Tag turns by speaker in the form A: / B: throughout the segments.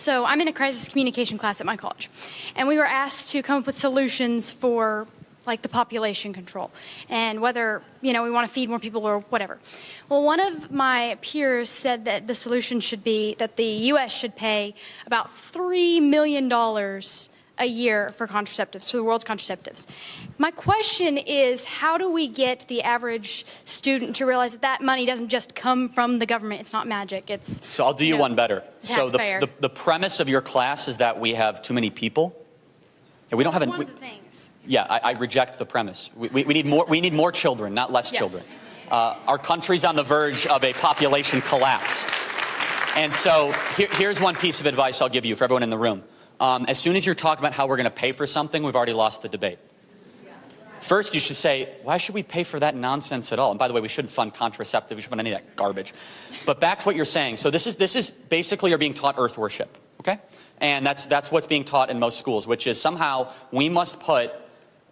A: So I'm in a crisis communication class at my college, and we were asked to come up with solutions for like the population control and whether, we want to feed more people or whatever. Well, one of my peers said that the solution should be that the U.S. should pay about $3 million a year for contraceptives, for the world's contraceptives. My question is, how do we get the average student to realize that that money doesn't just come from the government? It's not magic. It's
B: So I'll do you one better. So
A: taxpayer.
B: the premise of your class is that we have too many people. And we don't have
A: one of the things.
B: Yeah, I reject the premise. We need more children, not less children. Our country's on the verge of a population collapse. And so here's one piece of advice I'll give you for everyone in the room. As soon as you're talking about how we're going to pay for something, we've already lost the debate. First, you should say, why should we pay for that nonsense at all? And by the way, we shouldn't fund contraceptive. We shouldn't fund any of that garbage. But back to what you're saying. So this is basically you're being taught earth worship, okay? And that's what's being taught in most schools, which is somehow we must put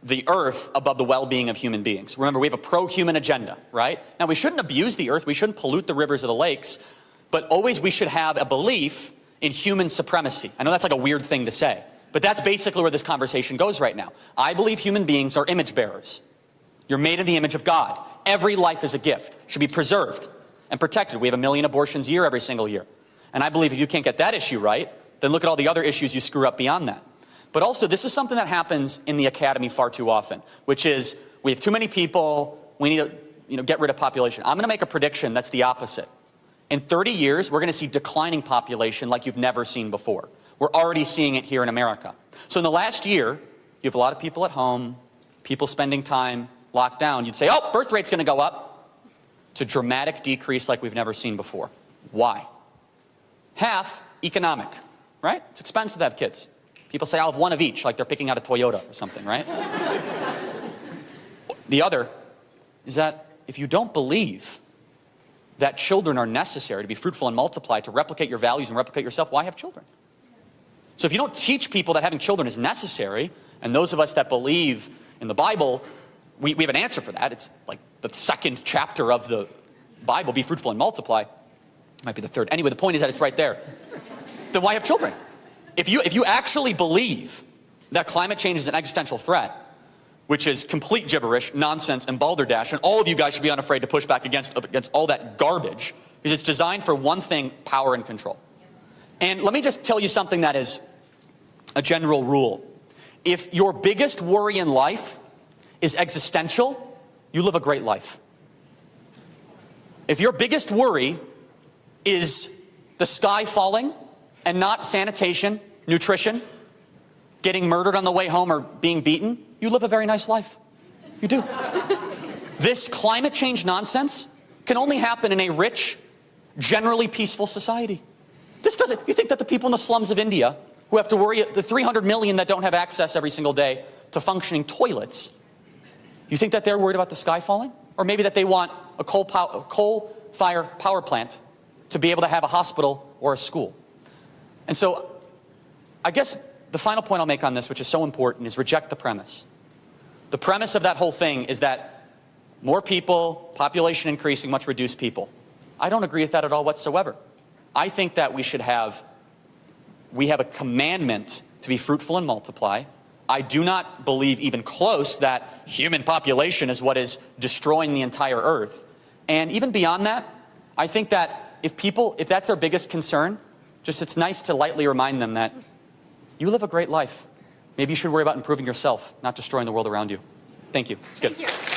B: the earth above the well-being of human beings. Remember, we have a pro-human agenda, right? Now, we shouldn't abuse the earth. We shouldn't pollute the rivers or the lakes. But always we should have a belief in human supremacy. I know that's like a weird thing to say, but that's basically where this conversation goes right now. I believe human beings are image bearers. You're made in the image of God. Every life is a gift, should be preserved and protected. We have 1 million abortions a year every single year. And I believe if you can't get that issue right, then look at all the other issues you screw up beyond that. But also, this is something that happens in the academy far too often, which is we have too many people, we need to get rid of population. I'm going to make a prediction that's the opposite. In 30 years, we're going to see declining population like you've never seen before. We're already seeing it here in America. So in the last year, you have a lot of people at home, people spending time locked down. You'd say, oh, birth rate's going to go up. It's a dramatic decrease like we've never seen before. Why? Half economic, right? It's expensive to have kids. People say, I'll have one of each, like they're picking out a Toyota or something, right? The other is that if you don't believe that children are necessary to be fruitful and multiply, to replicate your values and replicate yourself, why have children? So if you don't teach people that having children is necessary, and those of us that believe in the Bible, we have an answer for that. It's like the second chapter of the Bible, be fruitful and multiply. It might be the third. Anyway, the point is that it's right there. Then why have children? If you actually believe that climate change is an existential threat, which is complete gibberish, nonsense, and balderdash, and all of you guys should be unafraid to push back against all that garbage, because it's designed for one thing, power and control. And let me just tell you something that is a general rule. If your biggest worry in life is existential, you live a great life. If your biggest worry is the sky falling and not sanitation, nutrition, getting murdered on the way home or being beaten, you live a very nice life. You do. This climate change nonsense can only happen in a rich, generally peaceful society. This doesn't, you think that the people in the slums of India who have to worry, the 300 million that don't have access every single day to functioning toilets, you think that they're worried about the sky falling? Or maybe that they want a coal-fired power plant to be able to have a hospital or a school. And so, I guess the final point I'll make on this, which is so important, is reject the premise. The premise of that whole thing is that more people, population increasing, much reduced people. I don't agree with that at all whatsoever. I think that we have a commandment to be fruitful and multiply. I do not believe even close that human population is what is destroying the entire earth. And even beyond that, I think that if that's their biggest concern, it's nice to lightly remind them that you live a great life. Maybe you should worry about improving yourself, not destroying the world around you. Thank you. It's good.
A: Thank you.